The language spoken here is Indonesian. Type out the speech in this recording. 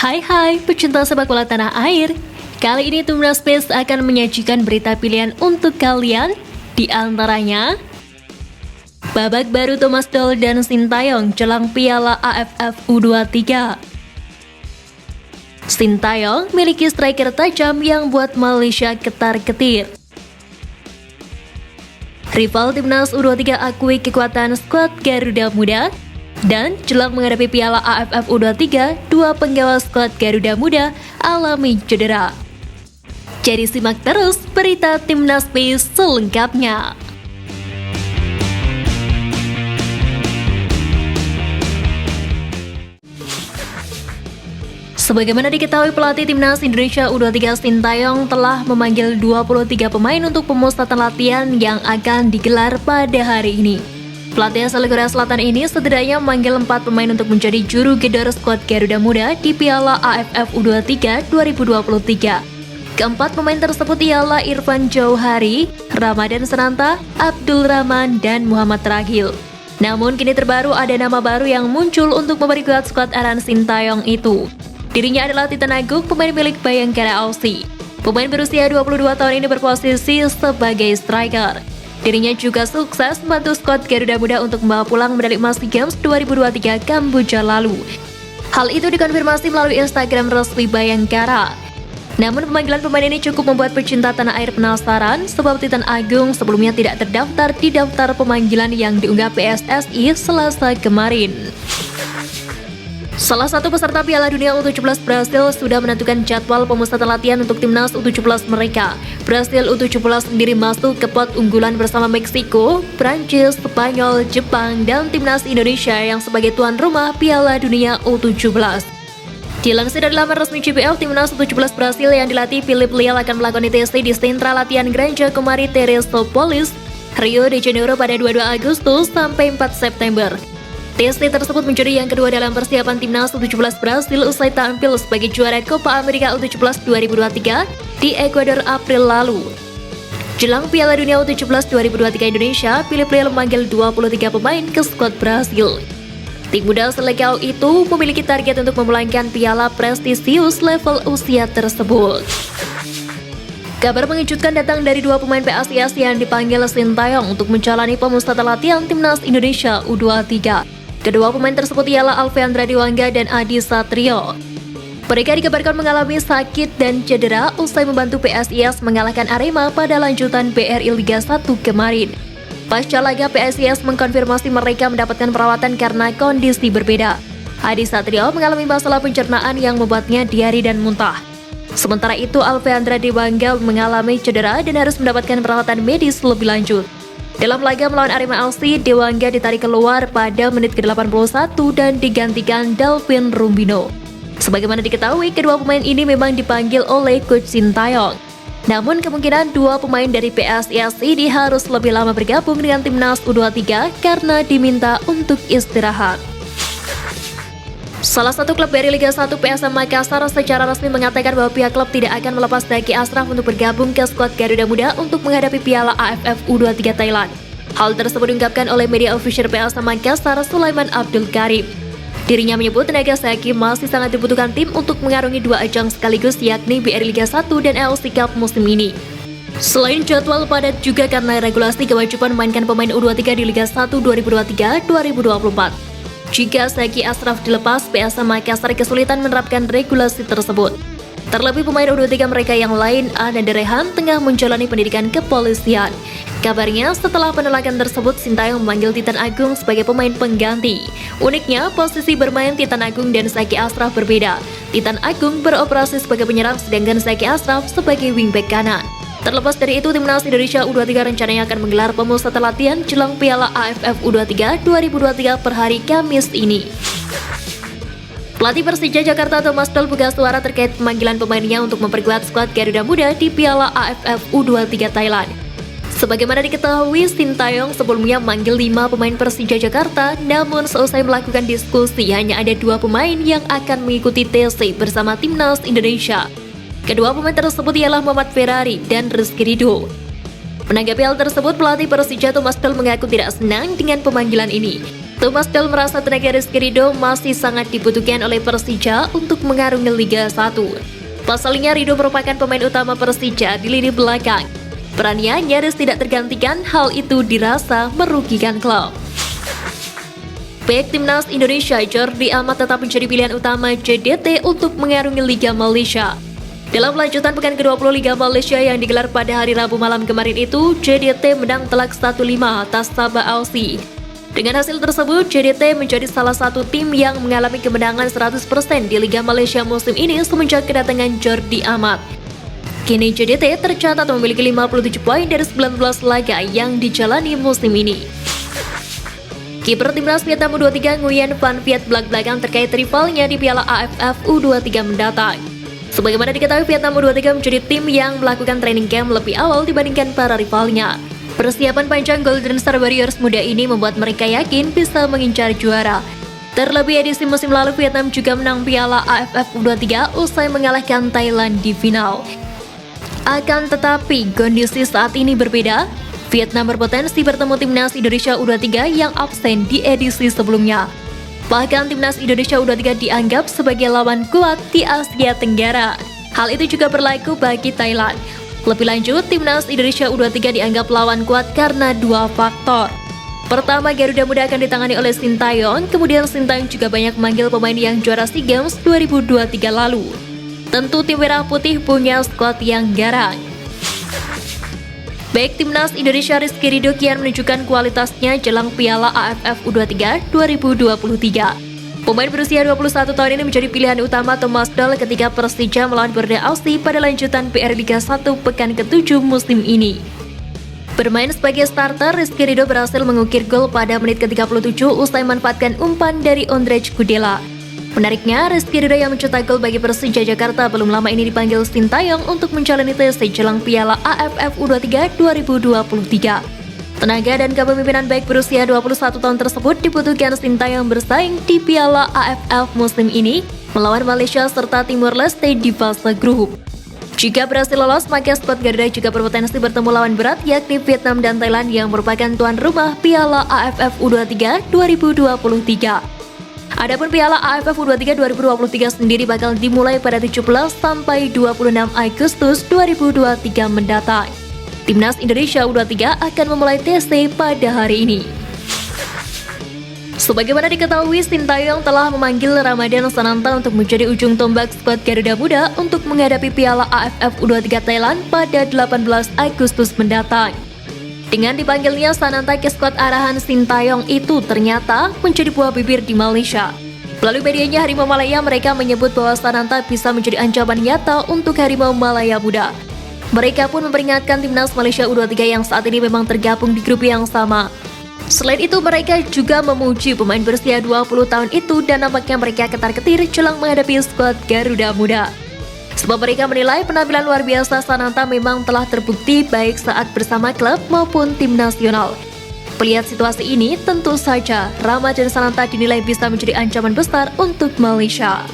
Hai pecinta sepak bola tanah air. Kali ini Timnas Space akan menyajikan berita pilihan untuk kalian. Di antaranya babak baru Thomas Doll dan Sintayong jelang Piala AFF U23. Sintayong miliki striker tajam yang buat Malaysia ketar-ketir. Rival Timnas U23 akui kekuatan skuad Garuda Muda. Dan jelang menghadapi Piala AFF U23, dua penggawa skuad Garuda Muda alami cedera. Jadi simak terus berita Timnas Space selengkapnya. Sebagaimana diketahui, pelatih Timnas Indonesia U23 Sintayong telah memanggil 23 pemain untuk pemusatan latihan yang akan digelar pada hari ini. Pelatih asal Korea Selatan ini setidaknya memanggil 4 pemain untuk menjadi juru gedor skuad Garuda Muda di Piala AFF U23 2023. Keempat pemain tersebut ialah Irfan Jauhari, Ramadan Sananta, Abdul Rahman, dan Muhammad Ragil. Namun kini terbaru ada nama baru yang muncul untuk memperkuat skuad Aran Sintayong itu. Dirinya adalah Titan Agung, pemain milik Bayangkara FC. Pemain berusia 22 tahun ini berposisi sebagai striker. Dirinya juga sukses membantu skuad Garuda Muda untuk membawa pulang medali emas SEA Games 2023 Kamboja lalu. Hal itu dikonfirmasi melalui Instagram resmi Bayangkara. Namun pemanggilan pemain ini cukup membuat pecinta tanah air penasaran sebab Titan Agung sebelumnya tidak terdaftar di daftar pemanggilan yang diunggah PSSI Selasa kemarin. Salah satu peserta Piala Dunia U17 Brasil sudah menentukan jadwal pemusatan latihan untuk timnas U17 mereka. Brasil U17 sendiri masuk ke pot unggulan bersama Meksiko, Prancis, Spanyol, Jepang, dan timnas Indonesia yang sebagai tuan rumah Piala Dunia U17. Dilansir dari laman resmi JPL, timnas U17 Brasil yang dilatih Philip Lial akan melakukan TC di sentra latihan Granja Comary Teresópolis, Rio de Janeiro pada 22 Agustus sampai 4 September. TC tersebut menjadi yang kedua dalam persiapan timnas U17 Brasil usai tampil sebagai juara Copa America U17 2023 di Ekuador April lalu. Jelang Piala Dunia U17 2023 Indonesia, Philip Lial memanggil 23 pemain ke skuad Brasil. Tim muda selekau itu memiliki target untuk memulangkan piala prestisius level usia tersebut. Kabar mengejutkan datang dari dua pemain PSIS yang dipanggil Sintayong untuk menjalani pemusatan latihan timnas Indonesia U23. Kedua pemain tersebut ialah Alfeandra Dewangga dan Adi Satrio. Mereka dikabarkan mengalami sakit dan cedera usai membantu PSIS mengalahkan Arema pada lanjutan BRI Liga 1 kemarin. Pasca laga, PSIS mengkonfirmasi mereka mendapatkan perawatan karena kondisi berbeda. Adi Satrio mengalami masalah pencernaan yang membuatnya diare dan muntah. Sementara itu, Alfeandra Dewangga mengalami cedera dan harus mendapatkan perawatan medis lebih lanjut. Dalam laga melawan Arema FC, Dewangga ditarik keluar pada menit ke-81 dan digantikan Dalvin Rumbino. Sebagaimana diketahui, kedua pemain ini memang dipanggil oleh Coach Sintayong. Namun kemungkinan dua pemain dari PSIS ini harus lebih lama bergabung dengan timnas U23 karena diminta untuk istirahat. Salah satu klub dari Liga 1 PSM Makassar secara resmi mengatakan bahwa pihak klub tidak akan melepas Zaki Ashraf untuk bergabung ke skuad Garuda Muda untuk menghadapi Piala AFF U23 Thailand. Hal tersebut diungkapkan oleh media official PSM Makassar, Sulaiman Abdul Karim. Dirinya menyebut tenaga Zaki masih sangat dibutuhkan tim untuk mengarungi dua ajang sekaligus, yakni BRI Liga 1 dan AFC Cup musim ini. Selain jadwal padat juga karena regulasi kewajiban memainkan pemain U23 di Liga 1 2023-2024. Jika Zaki Ashraf dilepas, PSM Makassar kesulitan menerapkan regulasi tersebut. Terlebih pemain U23 mereka yang lain, Ana Derehan, tengah menjalani pendidikan kepolisian. Kabarnya, setelah penolakan tersebut, Sintayong memanggil Titan Agung sebagai pemain pengganti. Uniknya, posisi bermain Titan Agung dan Zaki Ashraf berbeda. Titan Agung beroperasi sebagai penyerang, sedangkan Zaki Ashraf sebagai wingback kanan. Terlepas dari itu, timnas Indonesia U23 rencananya akan menggelar pemusatan latihan jelang Piala AFF U23 2023 per hari Kamis ini. Pelatih Persija Jakarta Thomas Doll buka suara terkait pemanggilan pemainnya untuk memperkuat skuad Garuda Muda di Piala AFF U23 Thailand. Sebagaimana diketahui, Sintayong sebelumnya memanggil 5 pemain Persija Jakarta, namun seusai melakukan diskusi hanya ada 2 pemain yang akan mengikuti TC bersama timnas Indonesia. Kedua pemain tersebut ialah Muhammad Ferrari dan Rizky Ridho. Menanggapi hal tersebut, pelatih Persija Thomas Doll mengaku tidak senang dengan pemanggilan ini. Thomas Doll merasa tenaga Rizky Ridho masih sangat dibutuhkan oleh Persija untuk mengarungi Liga 1. Pasalnya Ridho merupakan pemain utama Persija di lini belakang. Perannya nyaris tidak tergantikan, hal itu dirasa merugikan klub. Bek Timnas Indonesia Jordi Amat tetap menjadi pilihan utama JDT untuk mengarungi Liga Malaysia. Dalam lanjutan pekan ke-20 Liga Malaysia yang digelar pada hari Rabu malam kemarin itu, JDT menang telak 1-5 atas Sabah FC. Dengan hasil tersebut, JDT menjadi salah satu tim yang mengalami kemenangan 100% di Liga Malaysia musim ini semenjak kedatangan Jordi Amat. Kini JDT tercatat memiliki 57 poin dari 19 laga yang dijalani musim ini. Kiper Timnas Vietnam U23 Nguyen Van Viet belak-belakan terkait rivalnya di Piala AFF U23 mendatang. Sebagaimana diketahui, Vietnam U23 menjadi tim yang melakukan training camp lebih awal dibandingkan para rivalnya. Persiapan panjang Golden Star Warriors muda ini membuat mereka yakin bisa mengincar juara. Terlebih edisi musim lalu, Vietnam juga menang Piala AFF U23 usai mengalahkan Thailand di final. Akan tetapi, kondisi saat ini berbeda. Vietnam berpotensi bertemu Timnas Indonesia U23 yang absen di edisi sebelumnya. Bahkan Timnas Indonesia U23 dianggap sebagai lawan kuat di Asia Tenggara. Hal itu juga berlaku bagi Thailand. Lebih lanjut, Timnas Indonesia U23 dianggap lawan kuat karena dua faktor. Pertama, Garuda Muda akan ditangani oleh Sintayong, kemudian Sintayong juga banyak memanggil pemain yang juara SEA Games 2023 lalu. Tentu tim merah putih punya skuad yang garang. Baik Timnas Indonesia Rizky Ridho kian menunjukkan kualitasnya jelang Piala AFF U23 2023. Pemain berusia 21 tahun ini menjadi pilihan utama Thomas Doll ketika Persija melawan Borneo FC pada lanjutan PR Liga 1 pekan ke-7 musim ini. Bermain sebagai starter, Rizky Ridho berhasil mengukir gol pada menit ke-37 usai memanfaatkan umpan dari Ondrej Kudela. Menariknya, Rizky Ridho yang mencetak gol bagi Persija Jakarta belum lama ini dipanggil Sintayong untuk menjalani tes jelang Piala AFF U23 2023. Tenaga dan kepemimpinan baik berusia 21 tahun tersebut dibutuhkan Sintayong bersaing di Piala AFF musim ini melawan Malaysia serta Timor Leste di fase grup. Jika berhasil lolos, maka skuad Garuda juga berpotensi bertemu lawan berat yakni Vietnam dan Thailand yang merupakan tuan rumah Piala AFF U23 2023. Adapun Piala AFF U23 2023 sendiri bakal dimulai pada 17 sampai 26 Agustus 2023 mendatang. Timnas Indonesia U23 akan memulai TC pada hari ini. Sebagaimana diketahui, Sintayong telah memanggil Ramadan Sananta untuk menjadi ujung tombak skuad Garuda Muda untuk menghadapi Piala AFF U23 Thailand pada 18 Agustus mendatang. Dengan dipanggilnya Sananta ke skuad arahan Sintayong itu ternyata menjadi buah bibir di Malaysia. Melalui medianya Harimau Malaya, mereka menyebut bahwa Sananta bisa menjadi ancaman nyata untuk Harimau Malaya Muda. Mereka pun memperingatkan Timnas Malaysia U23 yang saat ini memang tergabung di grup yang sama. Selain itu, mereka juga memuji pemain berusia 20 tahun itu dan nampaknya mereka ketar-ketir jelang menghadapi skuad Garuda Muda. Sebab mereka menilai penampilan luar biasa Sananta memang telah terbukti baik saat bersama klub maupun tim nasional. Melihat situasi ini, tentu saja Ramadan Sananta dinilai bisa menjadi ancaman besar untuk Malaysia.